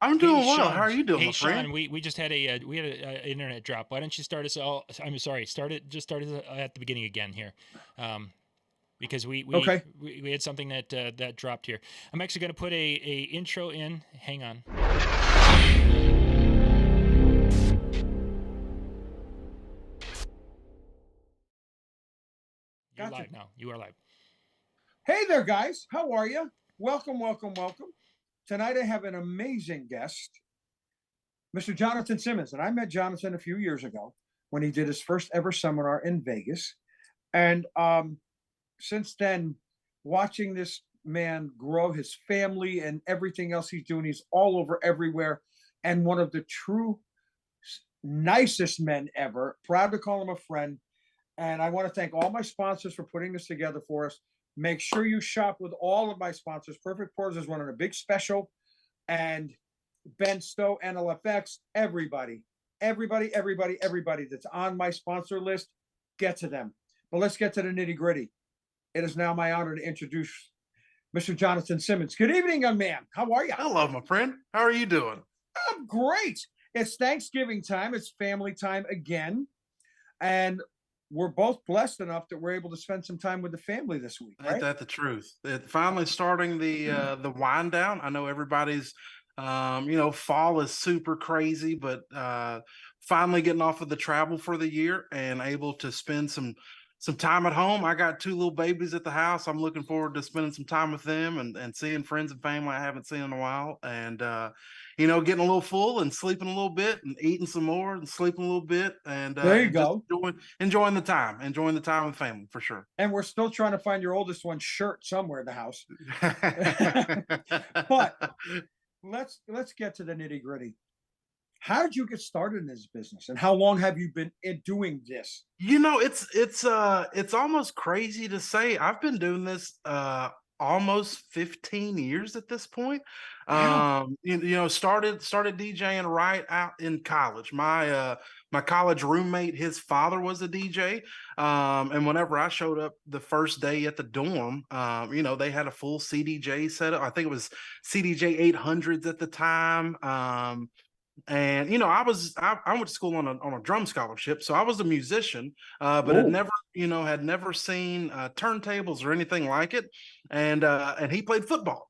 I'm Hey, doing well. How Sean. are you doing, Hey, my friend? Sean. We just had a internet drop. Why don't you start us all? I'm sorry. Start it at the beginning again here, um, because Okay. we had something that dropped here. I'm actually going to put a intro in. Hang on. You're Gotcha. live now. You are live. Hey there, guys. How are you? Welcome, welcome, welcome. Tonight I have an amazing guest, Mr. Johnathan Simmons. And I met Jonathan a few years ago when he did his first ever seminar in Vegas. And since then, watching this man grow his family and everything else he's doing, he's all over everywhere. And one of the true nicest men ever. Proud to call him a friend. And I want to thank all my sponsors for putting this together for us. Make sure you shop with all of my sponsors. Perfect Pours is running a big special, and Ben Stowe, NLFX, everybody that's on my sponsor list, get to them. But let's get to the nitty gritty. It is now my honor to introduce Mr. Johnathan Simmons. Good evening, young man. How are you? Hello, my friend. How are you doing? I'm great. It's Thanksgiving time. It's family time again. And we're both blessed enough that we're able to spend some time with the family this week, Ain't right? that the truth? It finally starting the wind down. I know everybody's fall is super crazy, but finally getting off of the travel for the year and able to spend some time at home. I got two little babies at the house. I'm looking forward to spending some time with them and seeing friends and family I haven't seen in a while. And getting a little full and sleeping a little bit and eating some more and sleeping a little bit There you and just go. enjoying the time with family for sure. And we're still trying to find your oldest one's shirt somewhere in the house. But let's get to the nitty gritty. How did you get started in this business, and how long have you been doing this? It's almost crazy to say. I've been doing this almost 15 years at this point. Wow. Started DJing right out in college. My college roommate, his father was a DJ. And whenever I showed up the first day at the dorm, they had a full CDJ setup. I think it was CDJ 800s at the time. And I went to school on a drum scholarship, so I was a musician, but Oh, had never seen turntables or anything like it. And he played football.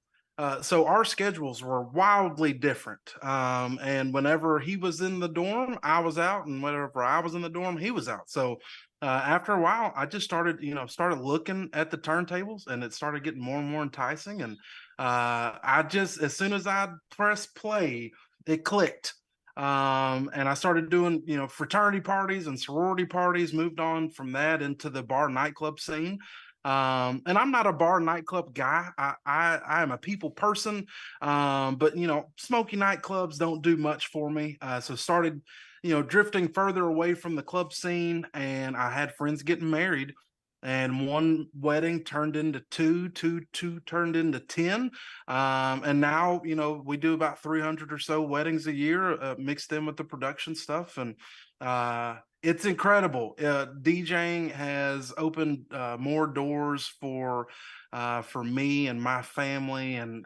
So our schedules were wildly different. And whenever he was in the dorm, I was out, and whenever I was in the dorm, he was out. So after a while, I just started looking at the turntables, and it started getting more and more enticing. And as soon as I pressed play, it clicked. And I started doing, fraternity parties and sorority parties, moved on from that into the bar nightclub scene. And I'm not a bar nightclub guy. I am a people person. But smoky nightclubs don't do much for me. So started, drifting further away from the club scene, and I had friends getting married. And one wedding turned into two turned into 10. And now, we do about 300 or so weddings a year, mixed in with the production stuff. And it's incredible. DJing has opened more doors for me and my family. And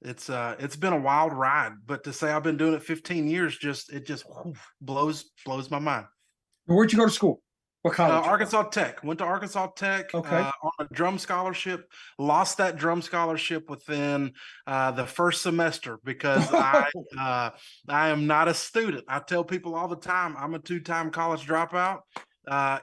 it's been a wild ride. But to say I've been doing it 15 years, blows my mind. where'd you go to school? What college? Arkansas Tech. Went to Arkansas Tech Okay. on a drum scholarship. Lost that drum scholarship within the first semester because I am not a student. I tell people all the time I'm a two-time college dropout.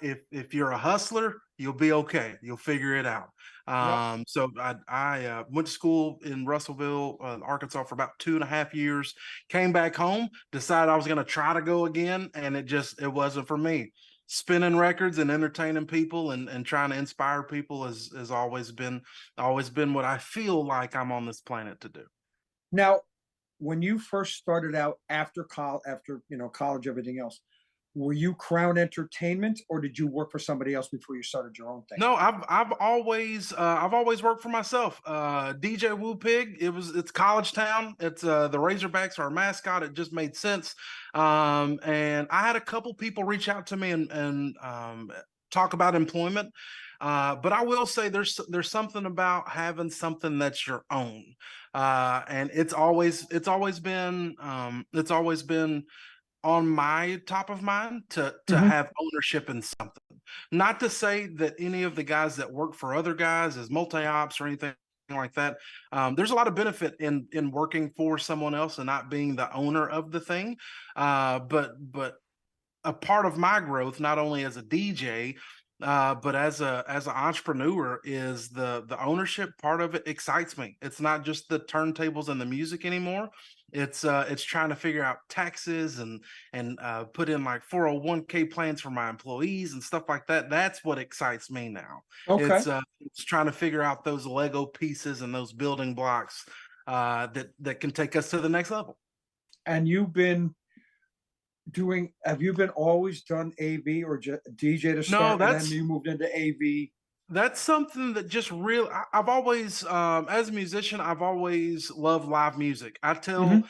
If you're a hustler, you'll be okay. You'll figure it out. Yep. So I went to school in Russellville, Arkansas for about 2.5 years. Came back home, decided I was going to try to go again, and it wasn't for me. Spinning records and entertaining people and trying to inspire people has always been what I feel like I'm on this planet to do. Now, when you first started out after college, everything else, were you Crown Entertainment, or did you work for somebody else before you started your own thing? No, I've always worked for myself. DJ Woo Pig. It's college town. It's the Razorbacks are our mascot. It just made sense. And I had a couple people reach out to me and talk about employment. But I will say there's something about having something that's your own. And it's always been on my top of mind to have ownership in something. Not to say that any of the guys that work for other guys as multi-ops or anything like that. There's a lot of benefit in working for someone else and not being the owner of the thing. But a part of my growth, not only as a DJ, but as an entrepreneur, is the ownership part of it excites me. It's not just the turntables and the music anymore. It's trying to figure out taxes and put in like 401k plans for my employees and stuff like that. That's what excites me now. Okay. It's trying to figure out those Lego pieces and those building blocks that can take us to the next level. And have you been always done AV or DJ to start, and then you moved into AV? That's something that just real. I've always, as a musician, I've always loved live music. I tell,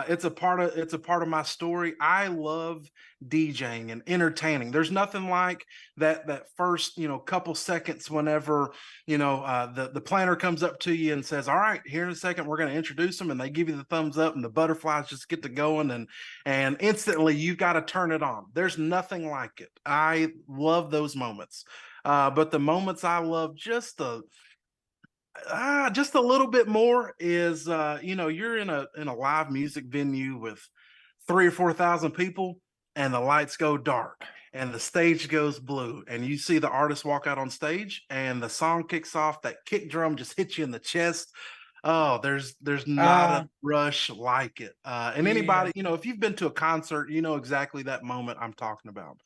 it's a part of my story. I love DJing and entertaining. There's nothing like that first, couple seconds whenever, the planner comes up to you and says, "All right, here in a second, we're going to introduce them," and they give you the thumbs up and the butterflies just get to going and instantly you've got to turn it on. There's nothing like it. I love those moments. But the moments I love just a little bit more is, you're in a live music venue with 3,000 or 4,000 people, and the lights go dark, and the stage goes blue, and you see the artist walk out on stage, and the song kicks off. That kick drum just hits you in the chest. Oh, there's not a rush like it. And anybody, if you've been to a concert, you know exactly that moment I'm talking about.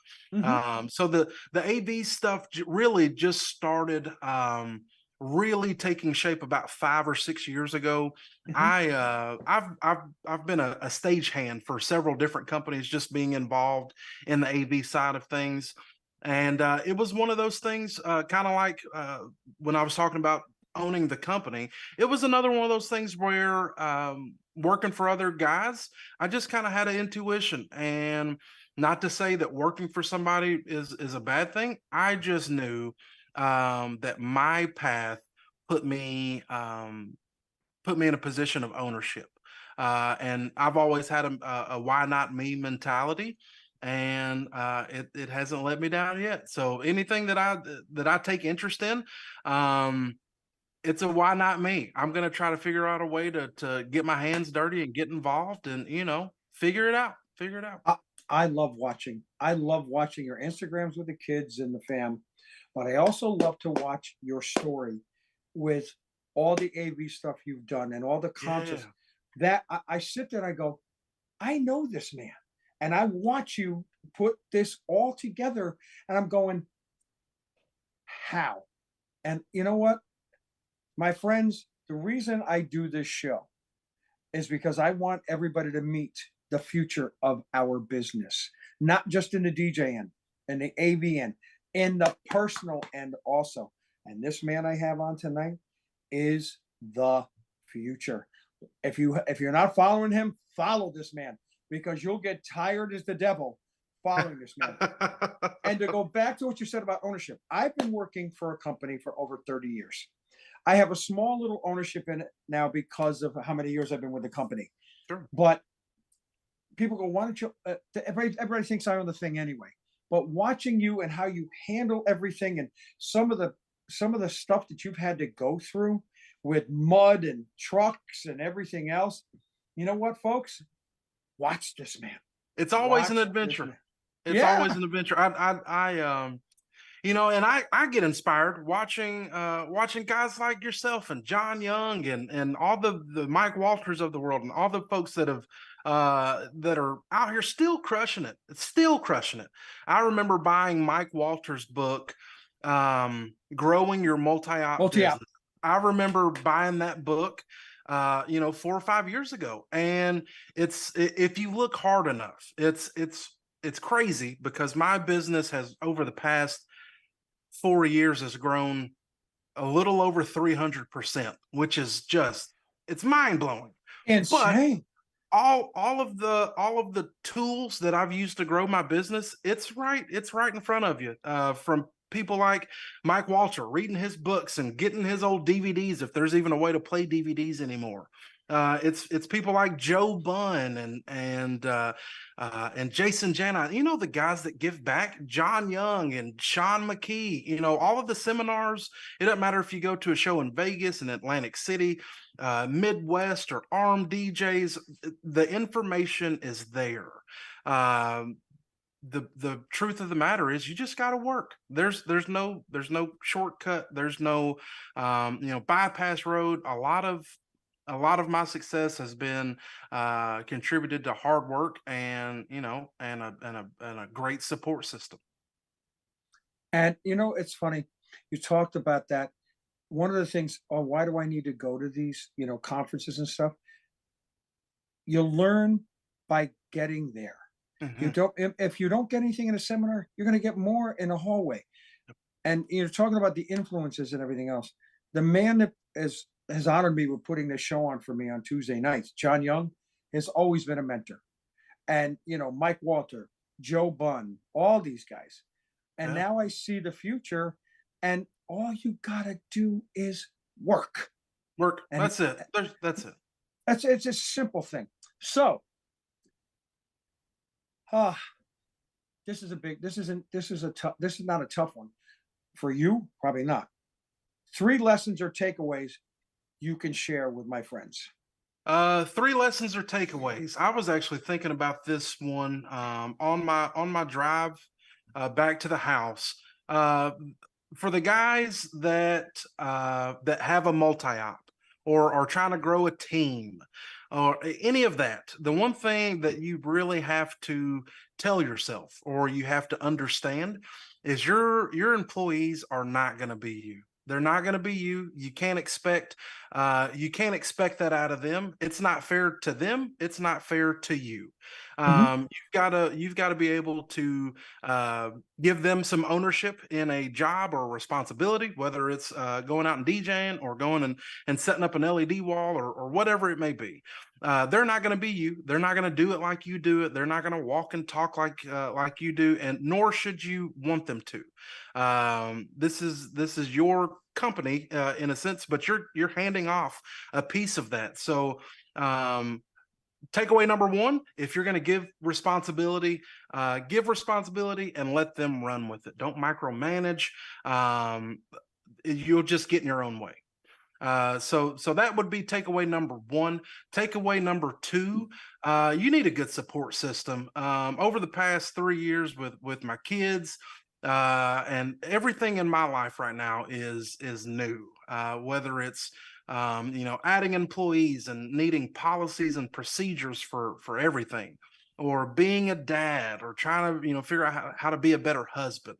So the AV stuff really just started really taking shape about 5 or 6 years ago. I've been a stagehand for several different companies, just being involved in the AV side of things. And it was one of those things, kind of like when I was talking about owning the company. It was another one of those things where working for other guys, I just kind of had an intuition. And not to say that working for somebody is a bad thing. I just knew that my path put me in a position of ownership. And I've always had a why not me mentality. And it hasn't let me down yet. So anything that I take interest in, it's a why not me. I'm going to try to figure out a way to get my hands dirty and get involved and, figure it out. I love watching your Instagrams with the kids and the fam, but I also love to watch your story with all the AV stuff you've done and all the concerts that I sit there and I go, I know this man. And I watch you put this all together and I'm going, how? And you know what? My friends, the reason I do this show is because I want everybody to meet the future of our business, not just in the DJ end and the AV end, in the personal end also. And this man I have on tonight is the future. If you're not following him, follow this man, because you'll get tired as the devil following this man. And to go back to what you said about ownership, I've been working for a company for over 30 years. I have a small little ownership in it now because of how many years I've been with the company. Sure. But people go, why don't you, everybody thinks I own the thing anyway. But watching you and how you handle everything and some of the stuff that you've had to go through with mud and trucks and everything else, you know what, folks? Watch this man. It's always an adventure. It's always an adventure. And I get inspired watching guys like yourself and John Young and all the Mike Walters of the world and all the folks that are out here still crushing it. It's still crushing it. I remember buying Mike Walters' book, Growing Your Multi-Op Business. I remember buying that book 4 or 5 years ago. And if you look hard enough, it's crazy, because my business has, over the past 4 years, has grown a little over 300%, which is it's mind blowing. Insane. But all of the tools that I've used to grow my business, it's right in front of you, from people like Mike Walter reading his books and getting his old DVDs, if there's even a way to play DVDs anymore. It's people like Joe Bunn and Jason Jana, you know, the guys that give back, John Young and Sean McKee, you know, all of the seminars. It doesn't matter if you go to a show in Vegas and Atlantic City, Midwest, or ARM DJs, the information is there. The truth of the matter is you just got to work. There's no shortcut. There's no bypass road. A lot of my success has been contributed to hard work and a great support system. And it's funny, you talked about that. One of the things, oh, why do I need to go to these conferences and stuff? You learn by getting there. You don't, if you don't get anything in a seminar, you're going to get more in a hallway. And you're talking about the influences and everything else. The man that has honored me with putting this show on for me on Tuesday nights, John Young, has always been a mentor. And Mike Walter, Joe Bunn, all these guys. And now I see the future, and all you gotta do is work. Work. And that's it. That's it. It's a simple thing. So this is not a tough one. For you, probably not. 3 lessons or takeaways you can share with my friends. 3 lessons or takeaways. I was actually thinking about this one on my drive back to the house. For the guys that have a multi-op or are trying to grow a team or any of that, the one thing that you really have to tell yourself or you have to understand is your employees are not going to be you. They're not going to be you. You can't expect that out of them. It's not fair to them. It's not fair to you. You've got to be able to give them some ownership in a job or responsibility, whether it's going out and DJing or going and setting up an LED wall or whatever it may be. They're not going to be you. They're not going to do it like you do it. They're not going to walk and talk like you do, and nor should you want them to. This is your company in a sense, but you're handing off a piece of that. So takeaway number 1, if you're going to give responsibility and let them run with it. Don't micromanage. You'll just get in your own way. So that would be takeaway number 1. Takeaway number 2, you need a good support system. Over the past 3 years with my kids, and everything in my life right now is new, whether it's adding employees and needing policies and procedures for everything, or being a dad, or trying to figure out how to be a better husband.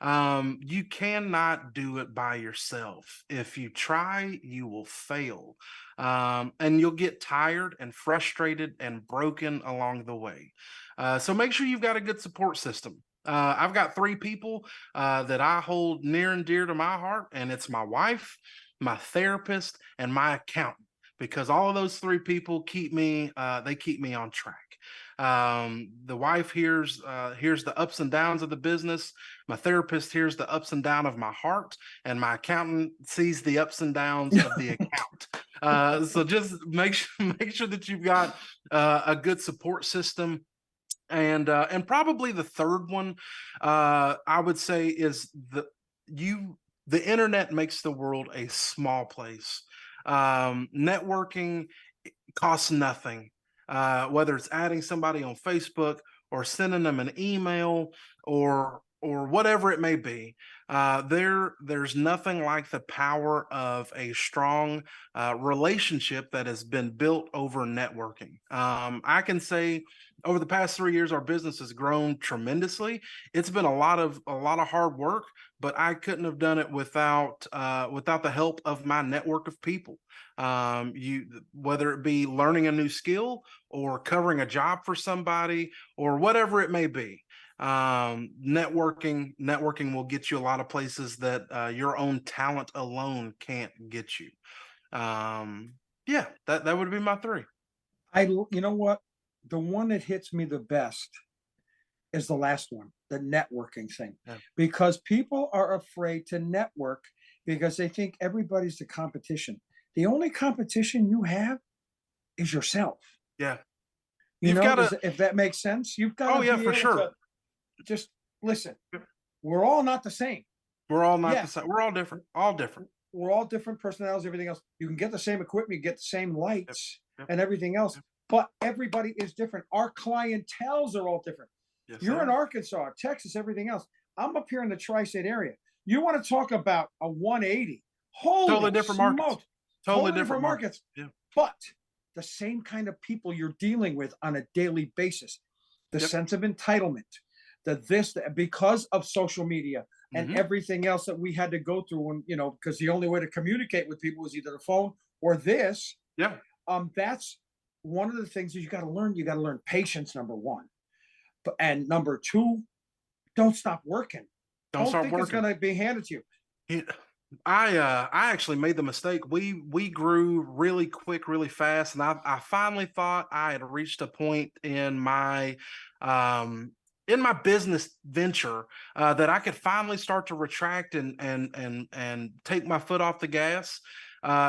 You cannot do it by yourself. If you try, you will fail, and you'll get tired and frustrated and broken along the way. So make sure you've got a good support system. I've got 3 people that I hold near and dear to my heart, and it's my wife, my therapist, and my accountant, because all of those 3 people keep me on track. The wife hears the ups and downs of the business. My therapist hears the ups and downs of my heart, and my accountant sees the ups and downs of the account. So just make sure that you've got a good support system. And probably the third one, I would say, is the internet makes the world a small place. Networking costs nothing, whether it's adding somebody on Facebook or sending them an email or whatever it may be. There's nothing like the power of a strong relationship that has been built over networking. I can say over the past 3 years, our business has grown tremendously. It's been a lot of hard work, but I couldn't have done it without the help of my network of people. Whether it be learning a new skill or covering a job for somebody or whatever it may be. Networking will get you a lot of places that your own talent alone can't get you. Yeah, that would be my 3. You know what? The one that hits me the best is the last one, the networking thing, Yeah. because people are afraid to network because they think everybody's the competition. The only competition you have is yourself. Yeah. You You've know, got to. if that makes sense, you've got Oh to yeah, be for able sure. to just listen. We're all not the same. We're all not the Yes, same. We're all different. All different. we're all different personalities, everything else. You can get the same equipment, you get the same lights Yep. and everything else, Yep. but everybody is different. Our clientels are all different. Yes, You're they in are. Arkansas, Texas, everything else. I'm up here in the tri-state area. You want to talk about a 180? Holy Totally different markets. smokes. Totally different markets. Yeah. But the same kind of people you're dealing with on a daily basis. The Yep. sense of entitlement, because of social media and Mhm. everything else that we had to go through, and because the only way to communicate with people was either the phone or this. Yeah. That's one of the things that you got to learn. You got to learn patience, number one, and number two, don't stop working. Don't stop think it's working. going to be handed to you. I actually made the mistake. We grew really quick, really fast, and I finally thought I had reached a point in my business venture that I could finally start to retract and take my foot off the gas.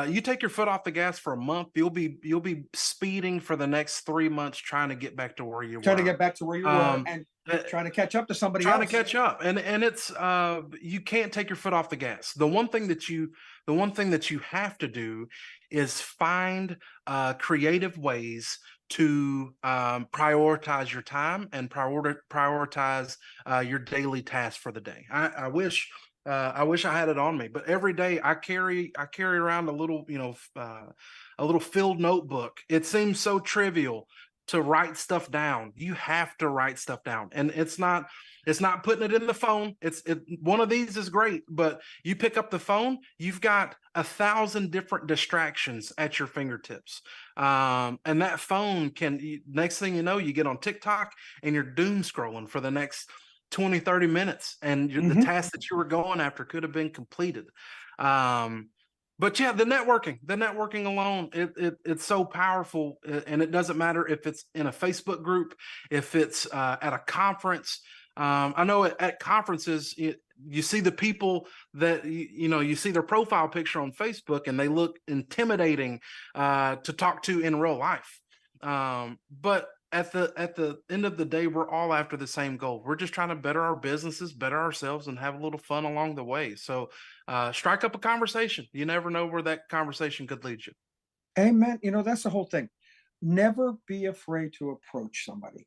You take your foot off the gas for a month, you'll be speeding for the next 3 months trying to get back to where you Trying were. to get back to where you were and trying to catch up to somebody Trying else. to catch up, and it's you can't take your foot off the gas. The one thing that you have to do is find creative ways to prioritize your time and prioritize your daily tasks for the day. I wish I had it on me, but every day I carry around a little a little filled notebook. It seems so trivial to write stuff down. You have to write stuff down, and it's not putting it in the phone. One of these is great, but you pick up the phone, you've got 1,000 different distractions at your fingertips. And that phone next thing you know, you get on TikTok and you're doom scrolling for the next 20, 30 minutes. And the task that you were going after could have been completed. But yeah, the networking alone, it's so powerful, and it doesn't matter if it's in a Facebook group, if it's at a conference. I know at conferences, you see the people that you see their profile picture on Facebook, and they look intimidating to talk to in real life. But at the end of the day, we're all after the same goal. We're just trying to better our businesses, better ourselves, and have a little fun along the way. So strike up a conversation. You never know where that conversation could lead you. Amen. That's the whole thing. Never be afraid to approach somebody.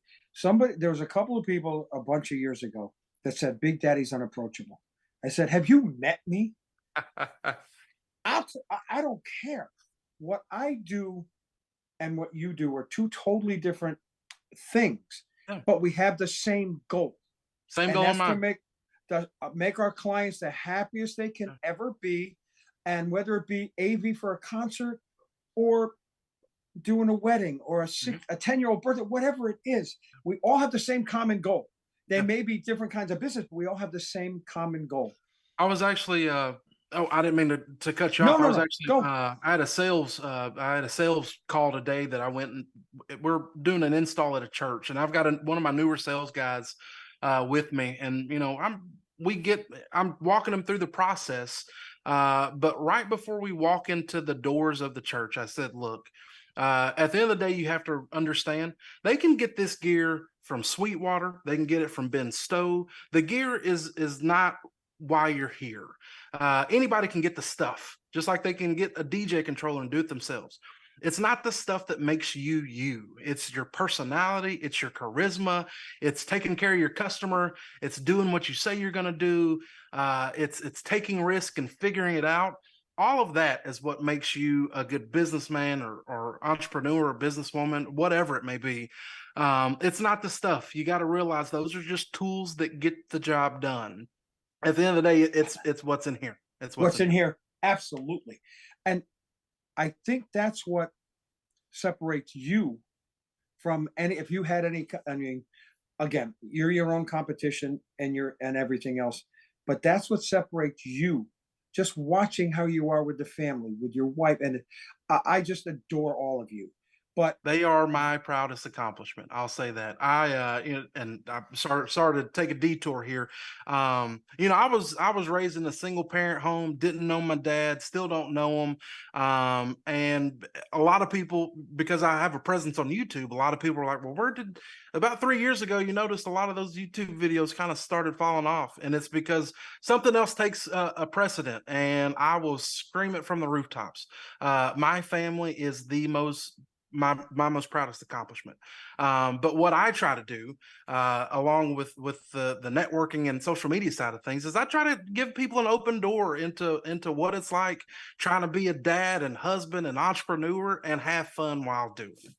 There was a couple of people a bunch of years ago that said, Big Daddy's unapproachable. I said, have you met me? I don't care. What I do and what you do are two totally different things, but we have the same goal. Same goal in mind. To make our clients the happiest they can ever be, and whether it be AV for a concert or doing a wedding or a 10-year-old birthday, whatever it is, we all have the same common goal. They may be different kinds of business, but we all have the same common goal. I was actually I didn't mean to cut you off. I had a sales call today that I went and we're doing an install at a church, and I've got one of my newer sales guys with me, and I'm walking them through the process. But right before we walk into the doors of the church, I said, look, at the end of the day, you have to understand they can get this gear from Sweetwater. They can get it from Ben Stowe. The gear is not why you're here. Anybody can get the stuff, just like they can get a DJ controller and do it themselves. It's not the stuff that makes you you. It's your personality. It's your charisma. It's taking care of your customer. It's doing what you say you're going to do. It's taking risk and figuring it out. All of that is what makes you a good businessman or entrepreneur or businesswoman, whatever it may be. It's not the stuff. You got to realize those are just tools that get the job done. At the end of the day, it's what's in here. It's what's in here. Absolutely. And I think that's what separates you from if you had any, I mean, again, you're your own competition and everything else, but that's what separates you. Just watching how you are with the family, with your wife. And I just adore all of you. But they are my proudest accomplishment. I'll say that. And I'm sorry to take a detour here. I was raised in a single parent home, didn't know my dad, still don't know him. And a lot of people, because I have a presence on YouTube, a lot of people are like, well, about 3 years ago, you noticed a lot of those YouTube videos kind of started falling off. And it's because something else takes a precedent. And I will scream it from the rooftops. My family is my most proudest accomplishment. But what I try to do, along with the networking and social media side of things, is I try to give people an open door into what it's like trying to be a dad and husband and entrepreneur and have fun while doing it.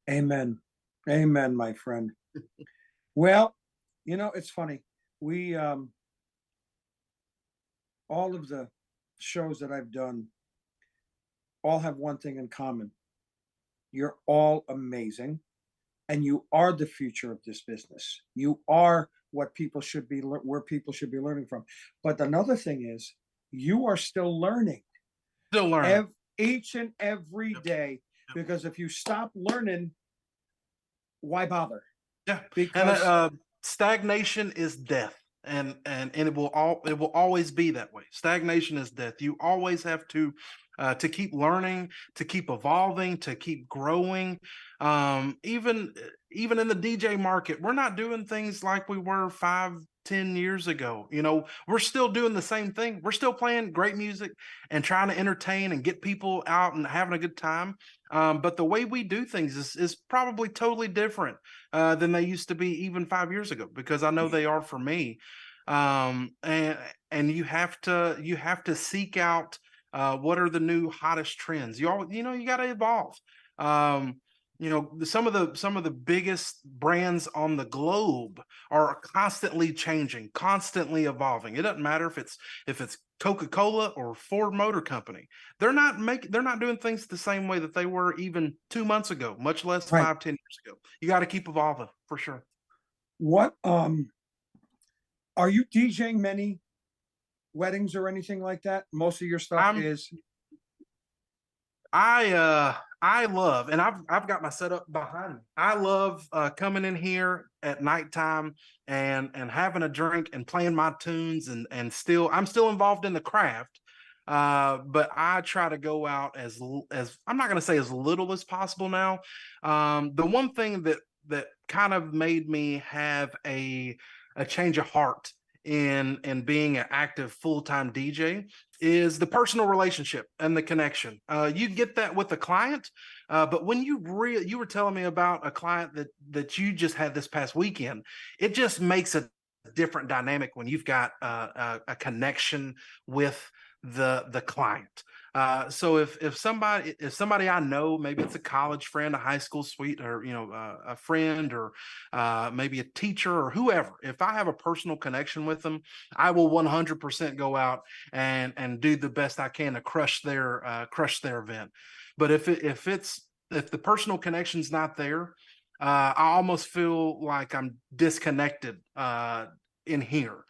amen. Amen, my friend. Well, it's funny. We all of the shows that I've done all have one thing in common. You're all amazing, and you are the future of this business. You are what people should be where people should be learning from. But another thing is, you are still learning. Still learning each and every day. Because if you stop learning, why bother? Yeah, because and stagnation is death, and it will always be that way. Stagnation is death. You always have to keep learning, to keep evolving, to keep growing. Even in the DJ market, we're not doing things like we were 5-10 years ago. We're still doing the same thing. We're still playing great music and trying to entertain and get people out and having a good time. But the way we do things is probably totally different than they used to be even 5 years ago, because I know they are for me. And you have to seek out what are the new hottest trends. You got to evolve. Some of the biggest brands on the globe are constantly changing, constantly evolving. It doesn't matter if it's Coca-Cola or Ford Motor Company. They're not doing things the same way that they were even 2 months ago, much less 5-10 years ago. You got to keep evolving for sure. What are you DJing many weddings or anything like that? Most of your stuff is. I love, and I've got my setup behind me. I love coming in here at nighttime and having a drink and playing my tunes and I'm still involved in the craft. But I try to go out as I'm not going to say as little as possible now. The one thing that kind of made me have a change of heart in being an active full-time DJ is the personal relationship and the connection. You get that with the client, but when you were telling me about a client that you just had this past weekend, it just makes a different dynamic when you've got a connection with the client. So if somebody I know, maybe it's a college friend, a high school sweet, or a friend, or maybe a teacher or whoever, if I have a personal connection with them, I will 100% go out and do the best I can to crush their event. But if the personal connection's not there, I almost feel like I'm disconnected in here.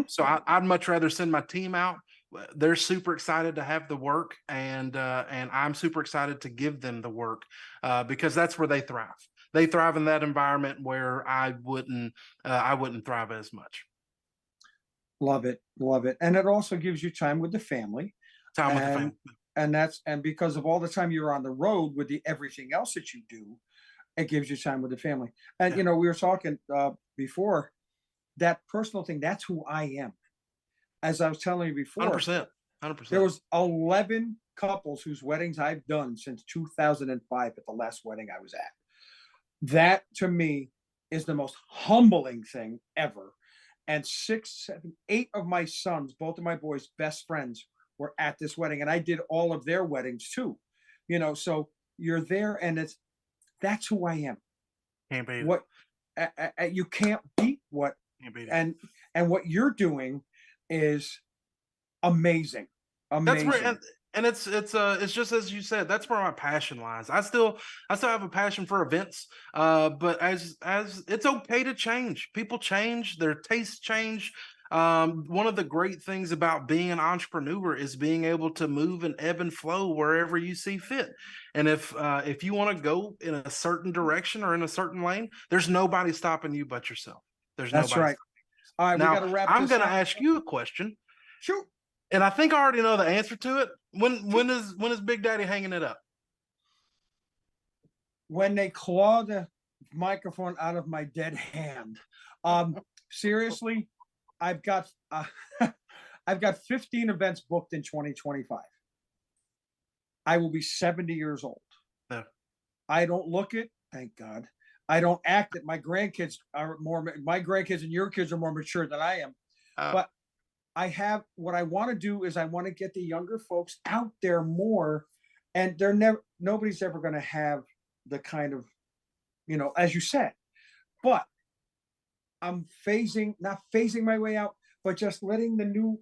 So I'd much rather send my team out. They're super excited to have the work, and I'm super excited to give them the work because that's where they thrive. They thrive in that environment where I wouldn't thrive as much. Love it, and it also gives you time with the family. Time with the family, and because of all the time you're on the road with everything else that you do, it gives you time with the family. And we were talking before, that personal thing. That's who I am. As I was telling you before, 100%. There was 11 couples whose weddings I've done since 2005 at the last wedding I was at. That to me is the most humbling thing ever. And 6, 7, 8 of my sons, both of my boys' best friends, were at this wedding, and I did all of their weddings too. So you're there, and that's who I am. Can't beat what you can't beat what can't beat it. And what you're doing is amazing. That's where, and it's just as you said, that's where my passion lies. I still have a passion for events, but as it's okay to change. People change, their tastes change. One of the great things about being an entrepreneur is being able to move and ebb and flow wherever you see fit. And if you want to go in a certain direction or in a certain lane, there's nobody stopping you but yourself. There's That's nobody. right. All right, we got to Now, wrap I'm this going to up. ask you a question, Shoot. and I think I already know the answer to it. When is Big Daddy hanging it up? When they claw the microphone out of my dead hand. Seriously, I've got I've got 15 events booked in 2025. I will be 70 years old. Yeah. I don't look it, thank God. I don't act it. My grandkids and your kids are more mature than I am. But I have what I want to do is I want to get the younger folks out there more, and nobody's ever going to have the kind of, as you said, but I'm not phasing my way out, but just letting the new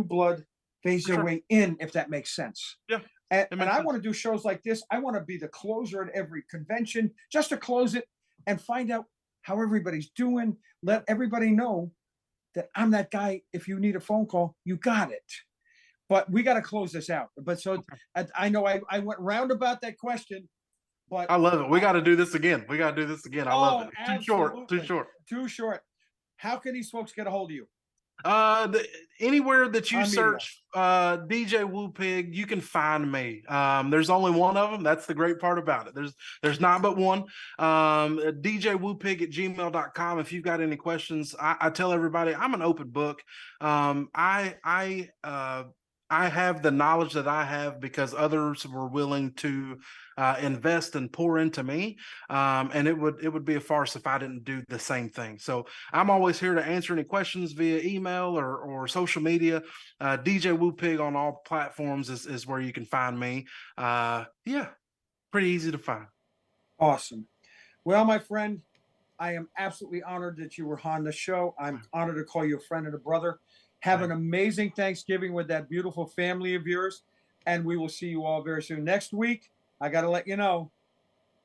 blood phase their way in, if that makes sense. Yeah. And I want to do shows like this. I want to be the closer at every convention, just to close it and find out how everybody's doing. Let everybody know that I'm that guy. If you need a phone call, you got it. But we got to close this out. But so I know I went round about that question, but I love it. We got to do this again. I love it. Too short. How can these folks get a hold of you? Anywhere that you search DJ Woo Pig, you can find me. There's only one of them. That's the great part about it. There's not but one. DJWooPig@gmail.com. If you've got any questions, I tell everybody I'm an open book. I have the knowledge that I have because others were willing to invest and pour into me, and it would be a farce if I didn't do the same thing. So I'm always here to answer any questions via email or social media. DJ Woo Pig on all platforms is where you can find me. Yeah, pretty easy to find. Awesome. Well, my friend, I am absolutely honored that you were on the show. I'm honored to call you a friend and a brother. Have an amazing Thanksgiving with that beautiful family of yours, and we will see you all very soon. Next week, I got to let you know,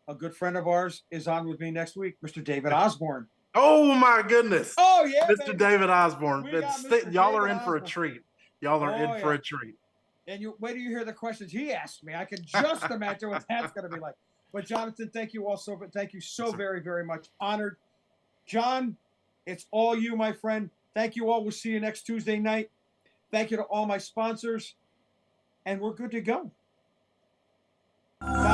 a good friend of ours is on with me next week, Mr. David Osborne. Oh, my goodness. Oh, yeah, Mr. baby. David Osborne. Y'all are in Osborne. for a treat. Y'all are in for a treat. And wait till you hear the questions he asked me. I can just imagine what that's going to be like. But, Johnathan, thank you also. Thank you so very, very much. Honored. John, it's all you, my friend. Thank you all. We'll see you next Tuesday night. Thank you to all my sponsors. And we're good to go. Bye.